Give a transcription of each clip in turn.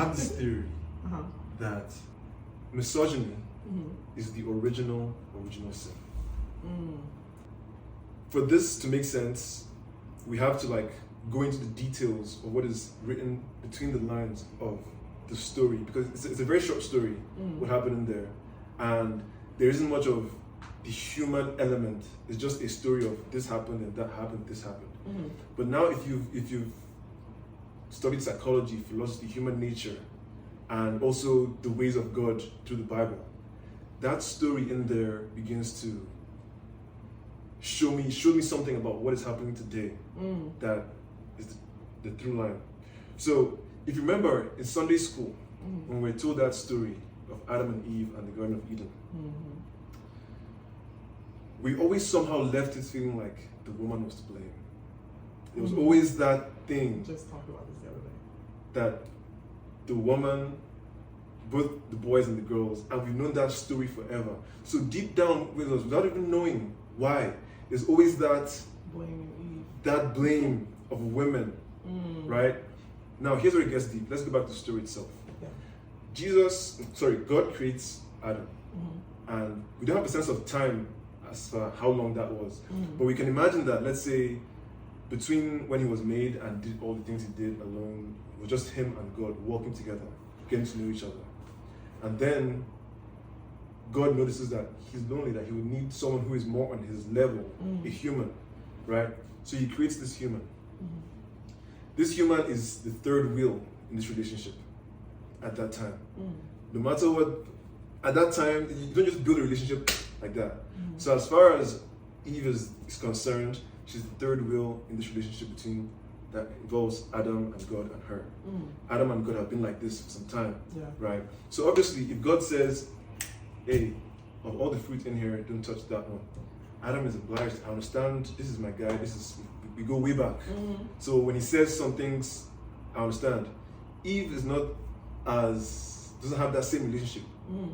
have this theory that misogyny is the original sin. For this to make sense, we have to go into the details of what is written between the lines of the story, because it's a very short story, what happened in there, and there isn't much of the human element. It's just a story of this happened and that happened, this happened. But now if you've studied psychology, philosophy, human nature, and also the ways of God through the Bible, that story in there begins to show me something about what is happening today. That is the through line. So if you remember in Sunday school, when we're told that story of Adam and Eve and the Garden of Eden, we always somehow left it feeling like the woman was to blame. There was always that thing. Just talked about this the other day. That the woman, both the boys and the girls, and we've known that story forever. So deep down with us, without even knowing why, there's always that blaming Eve. That blame of women, right? Now here's where it gets deep. Let's go back to the story itself. Yeah. God creates Adam, and we don't have a sense of time as far how long that was, but we can imagine that, let's say, between when he was made and did all the things he did alone, it was just him and God walking together, getting to know each other. And then God notices that he's lonely, that he would need someone who is more on his level, a human, right? So he creates this human. This human is the third wheel in this relationship at that time. No matter what, at that time, you don't just build a relationship like that. So as far as Eve is concerned, she's the third wheel in this relationship that involves Adam and God and her. Adam and God have been like this for some time, right? So obviously, if God says, hey, of all the fruit in here, don't touch that one, Adam is obliged. I understand, this is my guy, we go way back. So when he says some things, I understand. Eve doesn't have that same relationship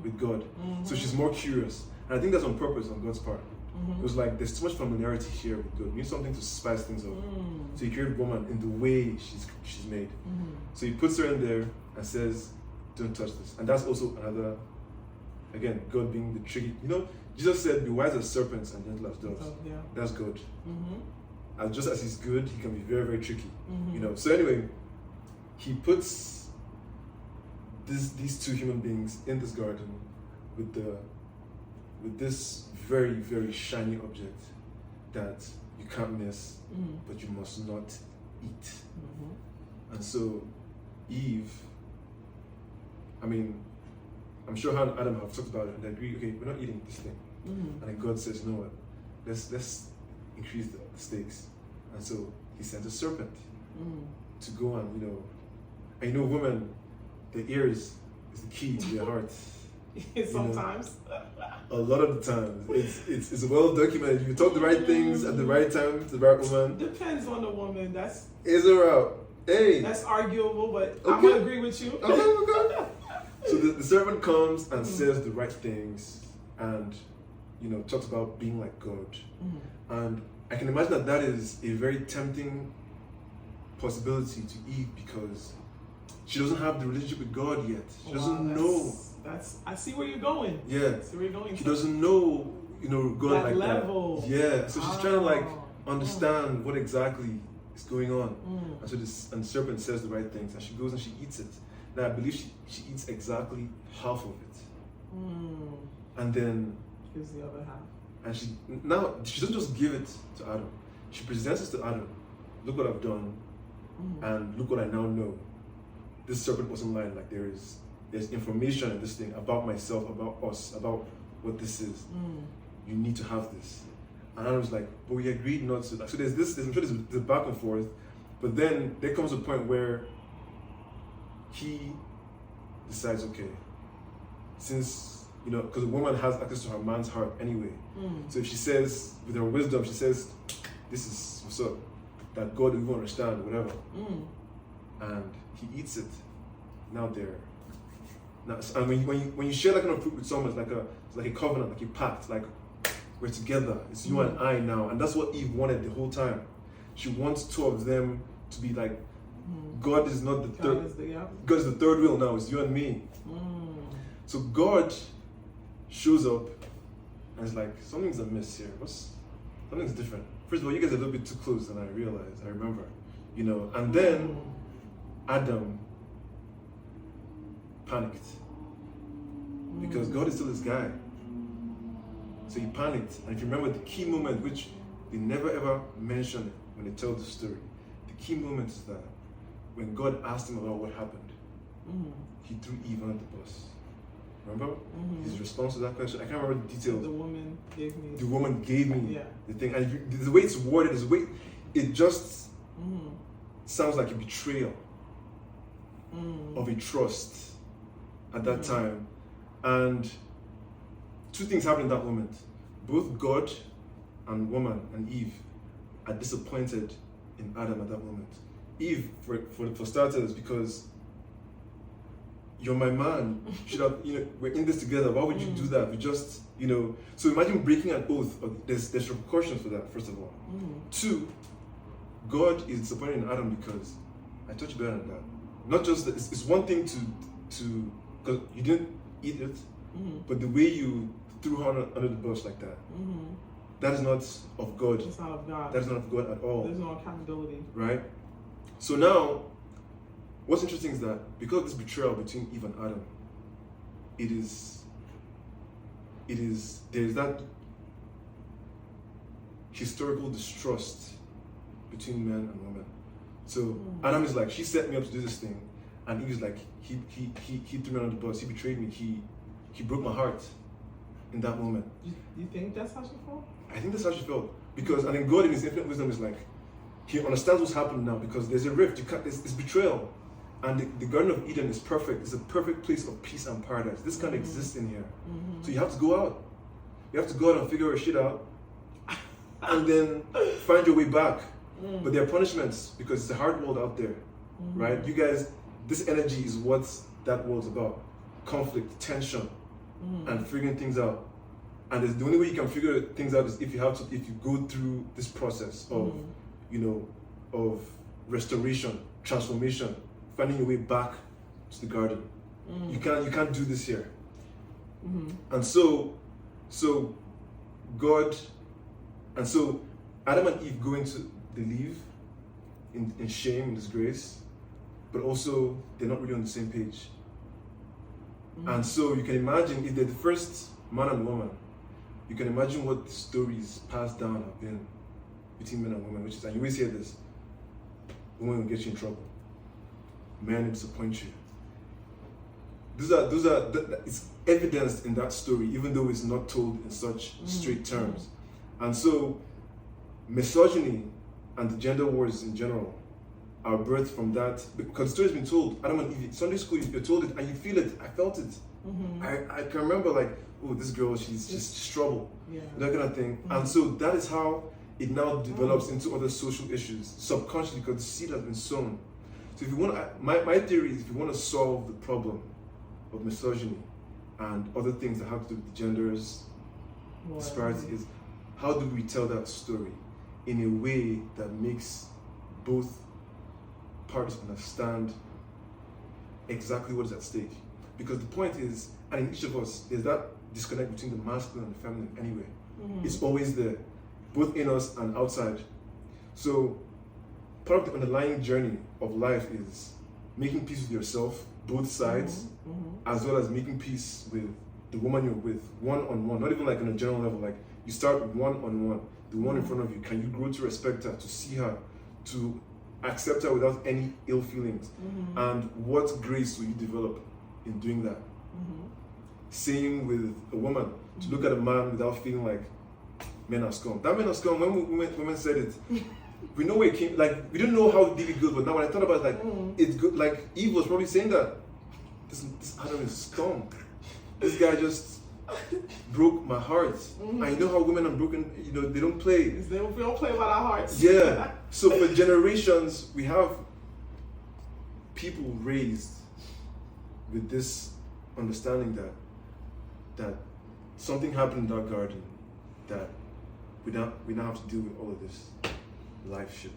with God. So she's more curious. And I think that's on purpose on God's part. It was like, there's too much familiarity here with God. We need something to spice things up. So he created woman in the way she's made. So he puts her in there and says, don't touch this. And that's also another, again, God being the tricky. Jesus said, be wise as serpents and gentle as doves. That's God. And just as he's good, he can be very, very tricky. So anyway, he puts these two human beings in this garden with this very, very shiny object that you can't miss, but you must not eat. And so Eve, I'm sure her and Adam have talked about it and they agree, okay, we're not eating this thing. And then God says, you know what, let's increase the stakes. And so he sends a serpent to go and, women, the ears is the key to their heart. Sometimes. A lot of the times. It's well documented. You talk the right things at the right time to the right woman. Depends on the woman. Is a route. Hey. That's arguable, but okay. I'm gonna agree with you. Okay. So the servant comes and says the right things and talks about being like God. And I can imagine that is a very tempting possibility to Eve because she doesn't have the relationship with God yet. She doesn't know. I see where you're going. Yeah. I see where you're going. She doesn't know, God that like level. that. Yeah. So she's trying to understand what exactly is going on. And so the serpent says the right things and she goes and she eats it. Now I believe she eats exactly half of it. And then gives the other half. And she doesn't just give it to Adam. She presents it to Adam. Look what I've done. And look what I now know. This serpent wasn't lying. Like there's information in this thing about myself, about us, about what this is. You need to have this. And I was like, but we agreed not to. So there's I'm sure there's back and forth, but then there comes a point where he decides, okay, since, because a woman has access to her man's heart anyway. So if she says, with her wisdom, she says, this is what's up, that God will understand, whatever. And he eats it. Now, and when you share that kind of fruit with someone, it's like a covenant, like a pact, like we're together. It's you and I now, and that's what Eve wanted the whole time. She wants two of them to be like God is not the third. Yeah. God is the third wheel now. It's you and me. So God shows up and it's like, something's amiss here. Something's different. First of all, you guys are a little bit too close than I realized. I remember, and then Adam panicked because God is still this guy. So he panicked. And if you remember the key moment, which they never ever mention it when they tell the story, the key moment is that when God asked him about what happened, he threw Eve under the bus. Remember? His response to that question? I can't remember the details. The woman gave me. The woman gave me the thing. And the way it's worded, it just sounds like a betrayal of a trust at that time. And two things happen in that moment. Both God and woman and Eve are disappointed in Adam at that moment. Eve, for starters, because you're my man. Should have, we're in this together. Why would you do that? We just, So imagine breaking an oath. There's repercussions for that, first of all. Two, God is disappointed in Adam because I taught you better than that. Not just that, it's one thing to because you didn't eat it, but the way you threw her under the bus like that, that is not of God. It's not of God. That is not of God at all. There's no accountability. Right? So now, what's interesting is that because of this betrayal between Eve and Adam, there's that historical distrust between men and women. So Adam is like, she set me up to do this thing, and Eve is like, he threw me under the bus, he betrayed me, he broke my heart in that moment. You think that's how she felt? I think that's how she felt. Because, and then God in his infinite wisdom is like, he understands what's happened now because there's a rift, it's betrayal. And the Garden of Eden is perfect. It's a perfect place of peace and paradise. This can't exist in here. So you have to go out. You have to go out and figure your shit out. And then find your way back. But there are punishments because it's a hard world out there. Right? You guys, this energy is what that world's about. Conflict, tension, and figuring things out. And the only way you can figure things out is if you go through this process of, of restoration, transformation, finding your way back to the garden. You can't do this here. And so Adam and Eve go into the leave in shame and disgrace, but also they're not really on the same page. And so you can imagine if they're the first man and woman, you can imagine what the stories passed down have been between men and women, which is, and you always hear this, women will get you in trouble. Men will disappoint you. It's evidenced in that story, even though it's not told in such straight terms. And so, misogyny and the gender wars in general are birthed from that, because the story's been told. Adam and Eve, Sunday school, you're told it and you feel it. I felt it. I can remember like, oh, this girl, she's just trouble. That kind of thing. And so that is how it now develops into other social issues, subconsciously, because the seed has been sown. So if you want, my theory is if you want to solve the problem of misogyny and other things that have to do with genders, disparity, is how do we tell that story in a way that makes both parties understand exactly what is at stake? Because the point is, and in each of us, there's that disconnect between the masculine and the feminine anyway. It's always there, both in us and outside. So part of the underlying journey of life is making peace with yourself, both sides, as well as making peace with the woman you're with, one-on-one, not even like on a general level, like you start one-on-one, the one in front of you. Can you grow to respect her, to see her, to accept her without any ill feelings? And what grace will you develop in doing that? Same with a woman, to look at a man without feeling like men are scum. That men are scum, when women said it, we know where it came, like, we didn't know how deep it goes, but now when I thought about it, like, it's good, like, Eve was probably saying that, this Adam is scum. This guy just broke my heart. I know how women are broken, they don't play. We don't play about our hearts. Yeah, so for generations, we have people raised with this understanding that something happened in that garden, that we now have to deal with all of this life shit.